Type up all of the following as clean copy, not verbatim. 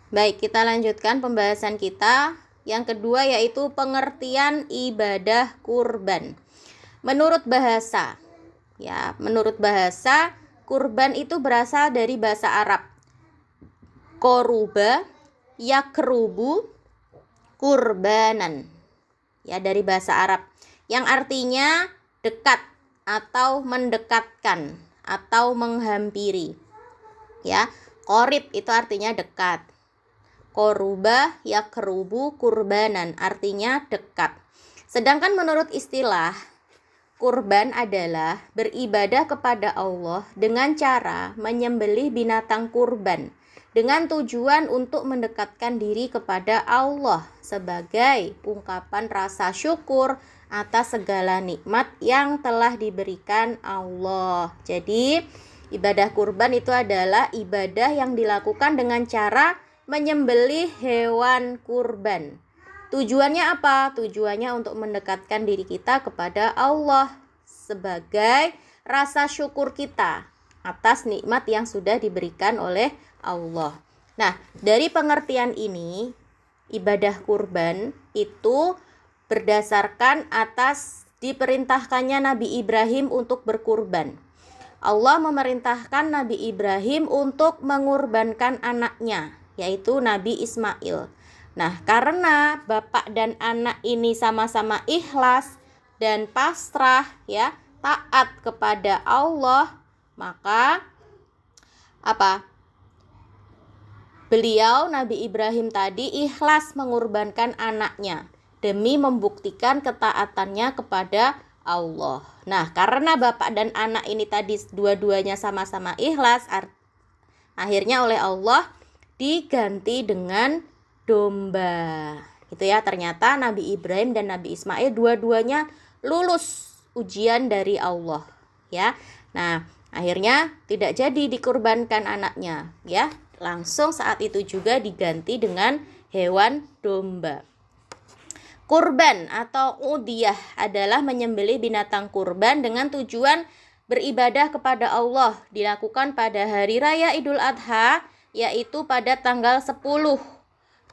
Baik, kita lanjutkan pembahasan kita. Yang kedua yaitu pengertian ibadah kurban. Menurut bahasa, kurban itu berasal dari bahasa Arab. Koruba, yakrubu, kurbanan. Ya, dari bahasa Arab. Yang artinya dekat atau mendekatkan atau menghampiri. Ya, qorib itu artinya dekat. Koruba yakrubu kurbanan artinya dekat. Sedangkan menurut istilah, kurban adalah beribadah kepada Allah dengan cara menyembelih binatang kurban dengan tujuan untuk mendekatkan diri kepada Allah sebagai ungkapan rasa syukur atas segala nikmat yang telah diberikan Allah. Jadi, ibadah kurban itu adalah ibadah yang dilakukan dengan cara menyembelih hewan kurban. Tujuannya apa? Tujuannya untuk mendekatkan diri kita kepada Allah sebagai rasa syukur kita atas nikmat yang sudah diberikan oleh Allah. Nah, dari pengertian ini, ibadah kurban itu berdasarkan atas diperintahkannya Nabi Ibrahim untuk berkurban. Allah memerintahkan Nabi Ibrahim untuk mengorbankan anaknya, yaitu Nabi Ismail. Nah, karena bapak dan anak ini sama-sama ikhlas dan pasrah, ya, taat kepada Allah, maka beliau Nabi Ibrahim tadi ikhlas mengorbankan anaknya demi membuktikan ketaatannya kepada Allah. Nah, karena bapak dan anak ini tadi dua-duanya sama-sama ikhlas, akhirnya oleh Allah diganti dengan domba. Gitu ya, ternyata Nabi Ibrahim dan Nabi Ismail dua-duanya lulus ujian dari Allah, ya. Nah, akhirnya tidak jadi dikurbankan anaknya, ya. Langsung saat itu juga diganti dengan hewan domba. Kurban atau udhiyah adalah menyembelih binatang kurban dengan tujuan beribadah kepada Allah, dilakukan pada hari raya Idul Adha, yaitu pada tanggal 10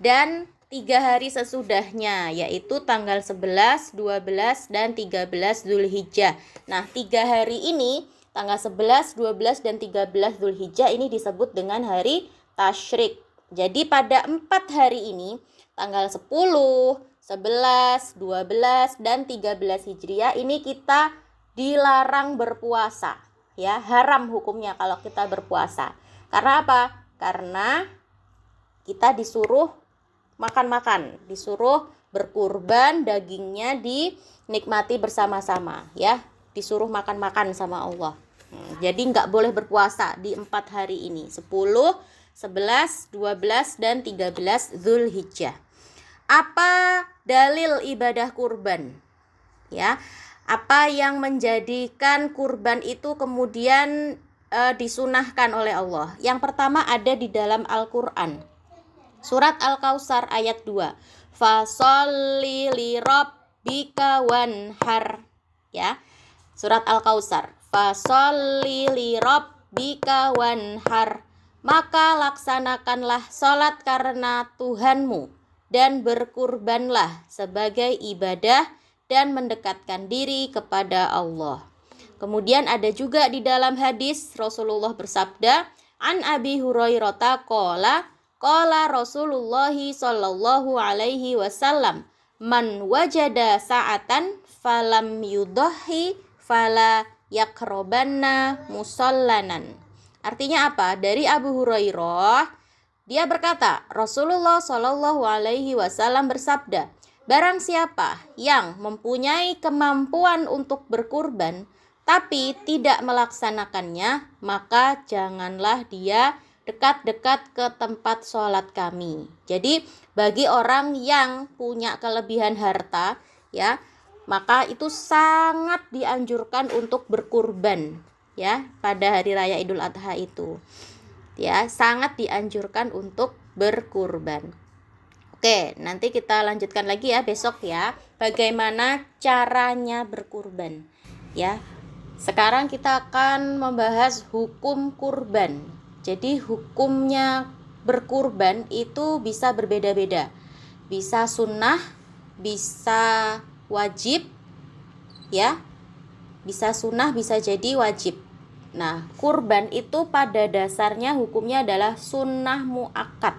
dan 3 hari sesudahnya, yaitu tanggal 11, 12, dan 13 Zulhijjah. Nah, 3 hari ini, tanggal 11, 12, dan 13 Zulhijjah ini disebut dengan hari tasyrik. Jadi pada 4 hari ini, tanggal 10, 11, 12, dan 13 Hijriah ini kita dilarang berpuasa, ya, haram hukumnya kalau kita berpuasa. Karena apa? Karena kita disuruh makan-makan, disuruh berkurban, dagingnya dinikmati bersama-sama, ya, disuruh makan-makan sama Allah. Jadi nggak boleh berpuasa di 4 hari ini, 10, 11, 12, dan 13 Zulhijjah. Apa dalil ibadah kurban? Ya, apa yang menjadikan kurban itu kemudian disunahkan oleh Allah? Yang pertama ada di dalam Al-Qur'an. Surat Al-Kautsar ayat 2. Fasholli li rabbika wanhar. Ya. Surat Al-Kautsar. Fasholli li rabbika wanhar. Maka laksanakanlah salat karena Tuhanmu dan berkurbanlah sebagai ibadah dan mendekatkan diri kepada Allah. Kemudian ada juga di dalam hadis Rasulullah bersabda, An Abi Hurairah qala Rasulullah sallallahu alaihi wasallam, man wajada sa'atan falam yudhi fala yakrobanna musallanan. Artinya apa? Dari Abu Hurairah, dia berkata, Rasulullah Shallallahu Alaihi Wasallam bersabda, barang siapa yang mempunyai kemampuan untuk berkurban, tapi tidak melaksanakannya, maka janganlah dia dekat-dekat ke tempat sholat kami. Jadi bagi orang yang punya kelebihan harta, ya, maka itu sangat dianjurkan untuk berkurban, ya, pada hari raya Idul Adha itu. Ya, sangat dianjurkan untuk berkurban. Oke, nanti kita lanjutkan lagi ya besok ya, bagaimana caranya berkurban. Ya. Sekarang kita akan membahas hukum kurban. Jadi hukumnya berkurban itu bisa berbeda-beda. Bisa sunnah, bisa wajib, ya. Bisa sunnah, bisa jadi wajib. Nah, kurban itu pada dasarnya hukumnya adalah sunnah muakkad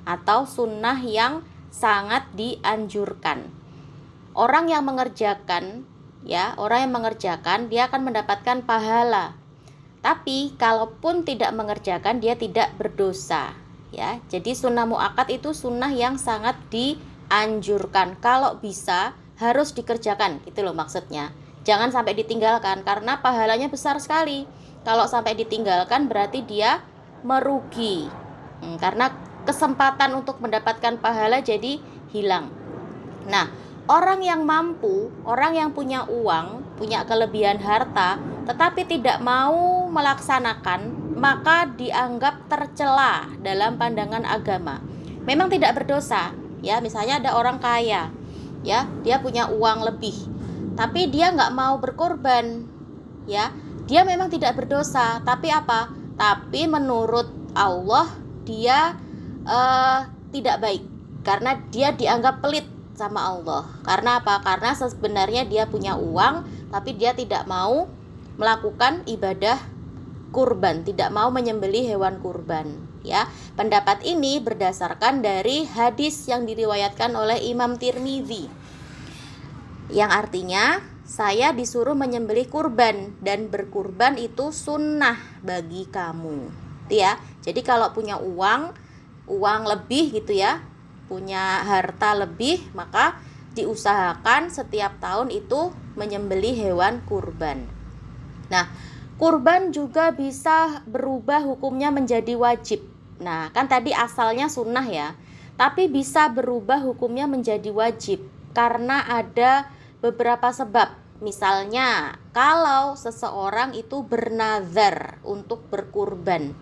atau sunnah yang sangat dianjurkan. Orang yang mengerjakan, ya, orang yang mengerjakan dia akan mendapatkan pahala. Tapi kalaupun tidak mengerjakan dia tidak berdosa, ya. Jadi sunnah muakkad itu sunnah yang sangat dianjurkan. Kalau bisa harus dikerjakan, gitu loh maksudnya. Jangan sampai ditinggalkan karena pahalanya besar sekali. Kalau sampai ditinggalkan berarti dia merugi. Karena kesempatan untuk mendapatkan pahala jadi hilang. Nah, orang yang mampu, orang yang punya uang, punya kelebihan harta, tetapi tidak mau melaksanakan, maka dianggap tercela dalam pandangan agama. Memang tidak berdosa, ya. Misalnya ada orang kaya, ya, dia punya uang lebih, tapi dia nggak mau berkorban, ya. Dia memang tidak berdosa, tapi apa? Tapi menurut Allah dia tidak baik, karena dia dianggap pelit sama Allah. Karena apa? Karena sebenarnya dia punya uang, tapi dia tidak mau melakukan ibadah kurban, tidak mau menyembelih hewan kurban, ya. Pendapat ini berdasarkan dari hadis yang diriwayatkan oleh Imam Tirmidzi, yang artinya saya disuruh menyembelih kurban dan berkurban itu sunnah bagi kamu, ya. Jadi kalau punya uang lebih gitu ya, punya harta lebih, maka diusahakan setiap tahun itu menyembelih hewan kurban. Nah, kurban juga bisa berubah hukumnya menjadi wajib. Nah, kan tadi asalnya sunnah ya, tapi bisa berubah hukumnya menjadi wajib karena ada beberapa sebab. Misalnya, kalau seseorang itu bernazar untuk berkurban,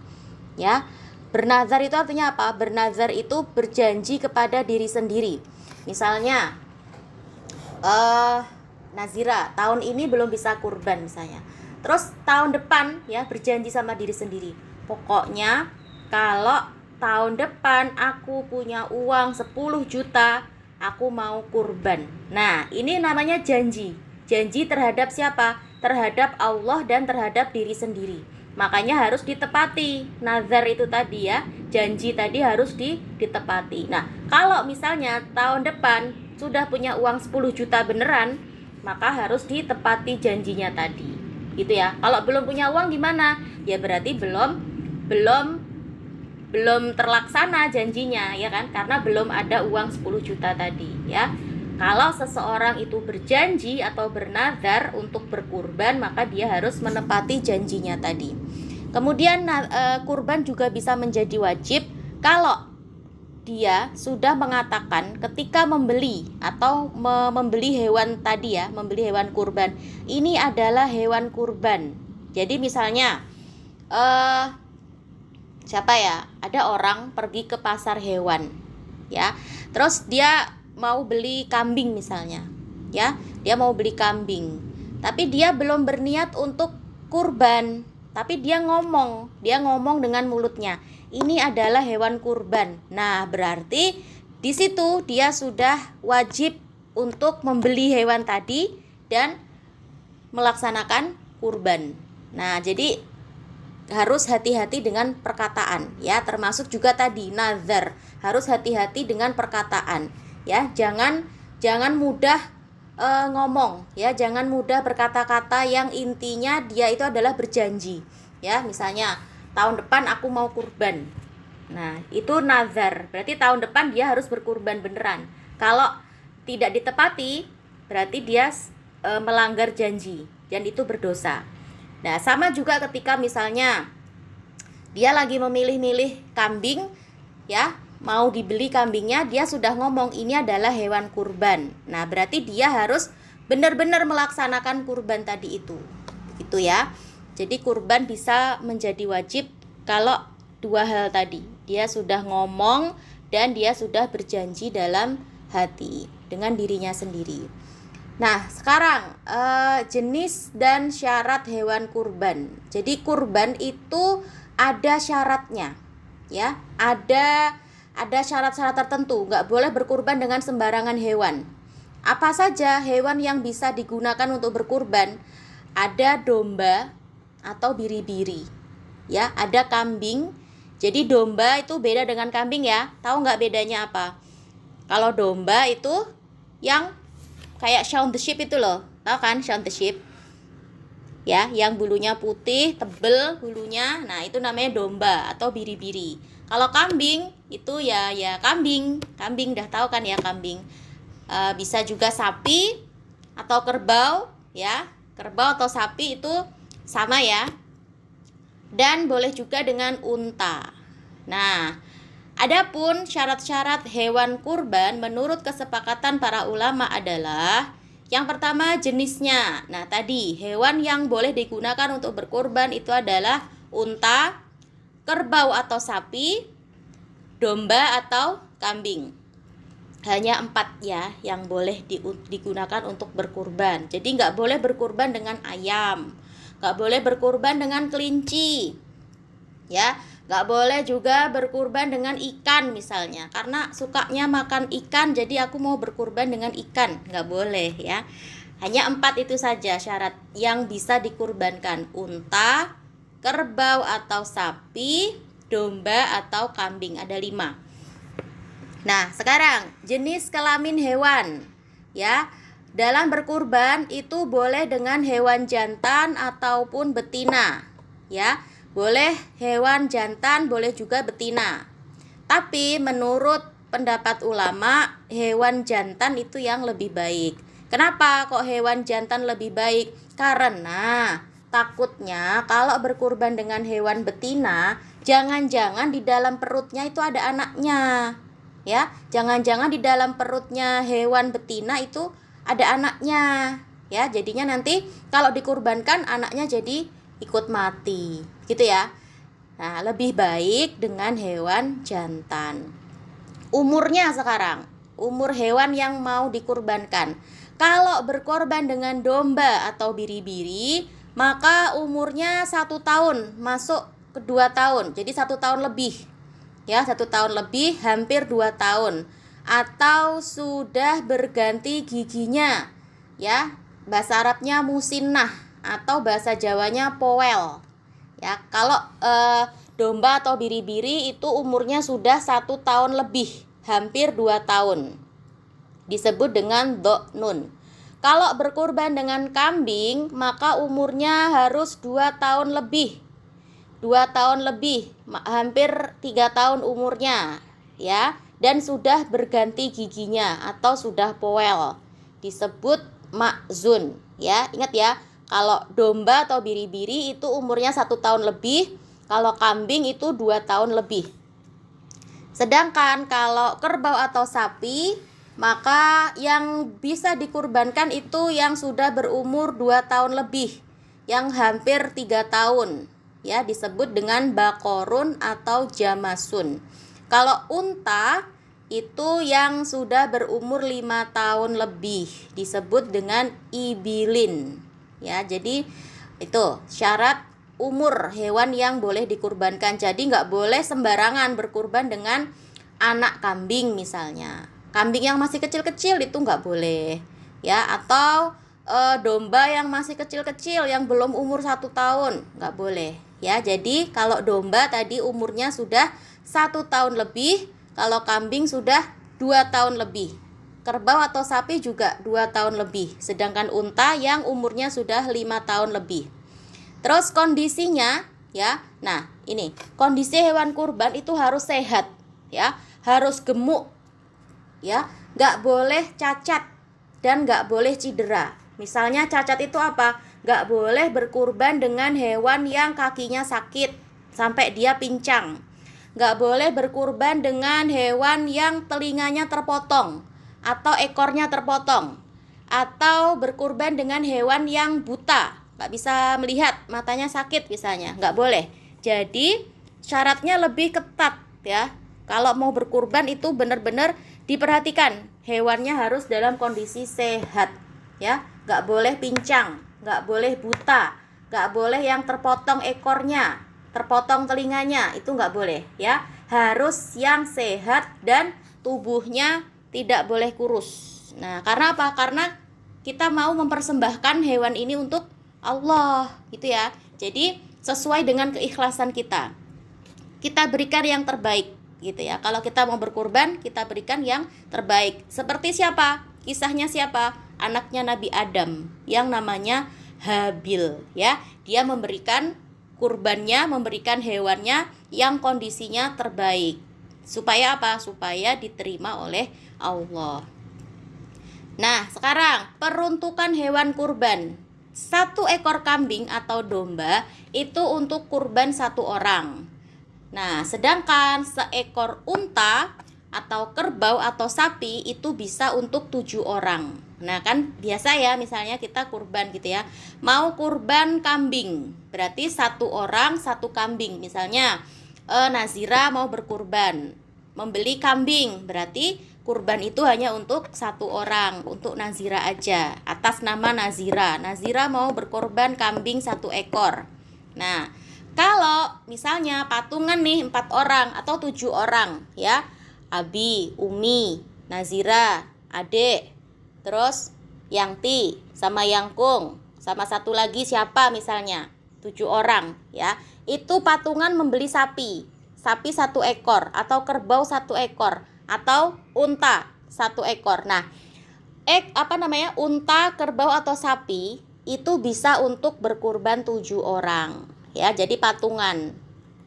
ya. Bernazar itu artinya apa? Bernazar itu berjanji kepada diri sendiri. Misalnya, nazira, tahun ini belum bisa kurban misalnya. Terus tahun depan ya berjanji sama diri sendiri. Pokoknya kalau tahun depan aku punya uang 10 juta, aku mau kurban. Nah, ini namanya janji. Janji terhadap siapa? Terhadap Allah dan terhadap diri sendiri. Makanya harus ditepati. Nazar itu tadi ya, janji tadi harus ditepati. Nah, kalau misalnya tahun depan sudah punya uang 10 juta beneran, maka harus ditepati janjinya tadi. Gitu ya. Kalau belum punya uang gimana? Ya berarti belum terlaksana janjinya, ya kan? Karena belum ada uang 10 juta tadi, ya. Kalau seseorang itu berjanji atau bernazar untuk berkurban, maka dia harus menepati janjinya tadi. Kemudian kurban juga bisa menjadi wajib kalau dia sudah mengatakan ketika membeli atau membeli hewan tadi ya, membeli hewan kurban, ini adalah hewan kurban. Jadi misalnya siapa ya? Ada orang pergi ke pasar hewan, ya. Terus dia mau beli kambing misalnya, ya. Dia mau beli kambing, tapi dia belum berniat untuk kurban, tapi dia ngomong dengan mulutnya, ini adalah hewan kurban. Nah, berarti di situ dia sudah wajib untuk membeli hewan tadi dan melaksanakan kurban. Nah, jadi harus hati-hati dengan perkataan, ya. Termasuk juga tadi nazar, harus hati-hati dengan perkataan, ya. Jangan mudah ngomong, ya. Jangan mudah berkata-kata yang intinya dia itu adalah berjanji, ya. Misalnya tahun depan aku mau kurban. Nah, itu nazar, berarti tahun depan dia harus berkurban beneran. Kalau tidak ditepati, berarti dia melanggar janji dan itu berdosa. Nah, sama juga ketika misalnya dia lagi memilih-milih kambing, ya, mau dibeli kambingnya, dia sudah ngomong ini adalah hewan kurban. Nah, berarti dia harus benar-benar melaksanakan kurban tadi itu. Gitu ya. Jadi kurban bisa menjadi wajib kalau dua hal tadi. Dia sudah ngomong dan dia sudah berjanji dalam hati dengan dirinya sendiri. Nah, sekarang jenis dan syarat hewan kurban. Jadi kurban itu ada syaratnya. ya. Ada syarat-syarat tertentu, nggak boleh berkurban dengan sembarangan hewan. Apa saja hewan yang bisa digunakan untuk berkurban? Ada domba atau biri-biri, ya. Ada kambing. Jadi domba itu beda dengan kambing ya. Tahu nggak bedanya apa? Kalau domba itu yang kayak Shaun the Sheep itu loh, tahu kan Shaun the Sheep? Ya, yang bulunya putih, tebel bulunya. Nah, itu namanya domba atau biri-biri. Kalau kambing itu ya kambing. Kambing dah tahu kan ya kambing. Bisa juga sapi atau kerbau ya. Kerbau atau sapi itu sama ya. Dan boleh juga dengan unta. Nah, adapun syarat-syarat hewan kurban menurut kesepakatan para ulama adalah yang pertama jenisnya. Nah, tadi hewan yang boleh digunakan untuk berkurban itu adalah unta, kerbau atau sapi, domba atau kambing. Hanya 4 ya yang boleh digunakan untuk berkurban. Jadi nggak boleh berkurban dengan ayam, nggak boleh berkurban dengan kelinci, ya. Nggak boleh juga berkurban dengan ikan misalnya, karena sukanya makan ikan, jadi aku mau berkurban dengan ikan. Nggak boleh ya. Hanya 4 itu saja syarat yang bisa dikurbankan: unta, kerbau atau sapi, domba atau kambing. Ada 5. Nah, sekarang jenis kelamin hewan ya. Dalam berkurban itu boleh dengan hewan jantan ataupun betina ya. Boleh hewan jantan, boleh juga betina. Tapi menurut pendapat ulama, hewan jantan itu yang lebih baik. Kenapa kok hewan jantan lebih baik? Karena takutnya kalau berkurban dengan hewan betina, jangan-jangan di dalam perutnya itu ada anaknya. Ya, jangan-jangan di dalam perutnya hewan betina itu ada anaknya. Ya, jadinya nanti kalau dikurbankan anaknya jadi ikut mati, gitu ya. Nah, lebih baik dengan hewan jantan. Umurnya sekarang, umur hewan yang mau dikurbankan. Kalau berkorban dengan domba atau biri-biri, maka umurnya 1 tahun masuk ke 2 tahun. Jadi 1 tahun lebih. Ya, 1 tahun lebih, hampir 2 tahun. Atau sudah berganti giginya. Ya, bahasa Arabnya musinnah atau bahasa Jawanya powel. Ya, kalau domba atau biri-biri itu umurnya sudah 1 tahun lebih, hampir 2 tahun. Disebut dengan do'nun. Kalau berkurban dengan kambing, maka umurnya harus 2 tahun lebih. 2 tahun lebih, hampir 3 tahun umurnya, ya. Dan sudah berganti giginya atau sudah powel. Disebut ma'zun, ya. Ingat ya. Kalau domba atau biri-biri itu umurnya 1 tahun lebih, kalau kambing itu 2 tahun lebih. Sedangkan kalau kerbau atau sapi, maka yang bisa dikurbankan itu yang sudah berumur 2 tahun lebih, yang hampir 3 tahun, ya, disebut dengan bakorun atau jamasun. Kalau unta itu yang sudah berumur 5 tahun lebih, disebut dengan ibilin. Ya, jadi itu syarat umur hewan yang boleh dikurbankan. Jadi nggak boleh sembarangan berkurban dengan anak kambing misalnya. Kambing yang masih kecil-kecil itu nggak boleh, ya. Atau domba yang masih kecil-kecil yang belum umur 1 tahun nggak boleh, ya. Jadi kalau domba tadi umurnya sudah 1 tahun lebih, kalau kambing sudah 2 tahun lebih. Kerbau atau sapi juga 2 tahun lebih, sedangkan unta yang umurnya sudah 5 tahun lebih. Terus kondisinya, ya. Nah, ini kondisi hewan kurban itu harus sehat, ya, harus gemuk, ya, nggak boleh cacat dan nggak boleh cedera. Misalnya cacat itu apa? Nggak boleh berkurban dengan hewan yang kakinya sakit sampai dia pincang. Nggak boleh berkurban dengan hewan yang telinganya terpotong atau ekornya terpotong, atau berkurban dengan hewan yang buta, nggak bisa melihat, matanya sakit misalnya, nggak boleh. Jadi syaratnya lebih ketat ya. Kalau mau berkurban itu benar-benar diperhatikan, hewannya harus dalam kondisi sehat ya, nggak boleh pincang, nggak boleh buta, nggak boleh yang terpotong ekornya, terpotong telinganya, itu nggak boleh ya. harus yang sehat dan tubuhnya tidak boleh kurus. Nah, karena apa? Karena kita mau mempersembahkan hewan ini untuk Allah, gitu ya. Jadi sesuai dengan keikhlasan kita. Kita berikan yang terbaik, gitu ya. Kalau kita mau berkurban, kita berikan yang terbaik. Seperti siapa? Kisahnya siapa? Anaknya Nabi Adam yang namanya Habil, ya. Dia memberikan kurbannya, memberikan hewannya yang kondisinya terbaik. Supaya apa? Supaya diterima oleh Allah. Nah, sekarang peruntukan hewan kurban. 1 ekor kambing atau domba itu untuk kurban 1 orang. Nah, sedangkan seekor unta atau kerbau atau sapi itu bisa untuk 7 orang. Nah, kan biasa ya, misalnya kita kurban gitu ya. Mau kurban kambing, berarti 1 orang 1 kambing. Misalnya Nazira mau berkurban, membeli kambing, berarti kurban itu hanya untuk 1 orang, untuk Nazira aja, atas nama Nazira. Nazira mau berkorban kambing 1 ekor. Nah, kalau misalnya patungan nih 4 orang atau 7 orang ya, Abi, Umi, Nazira, Adek, terus Yangti sama Yangkung, sama satu lagi siapa misalnya, 7 orang ya. Itu patungan membeli sapi 1 ekor atau kerbau 1 ekor atau unta 1 ekor. Nah, unta, kerbau atau sapi itu bisa untuk berkurban 7 orang. Ya, jadi patungan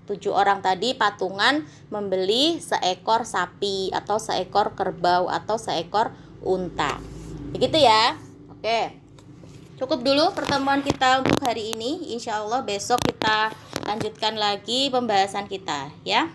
7 orang tadi patungan membeli seekor sapi atau seekor kerbau atau seekor unta. Begitu ya. Oke. Cukup dulu pertemuan kita untuk hari ini. Insya Allah besok kita lanjutkan lagi pembahasan kita ya.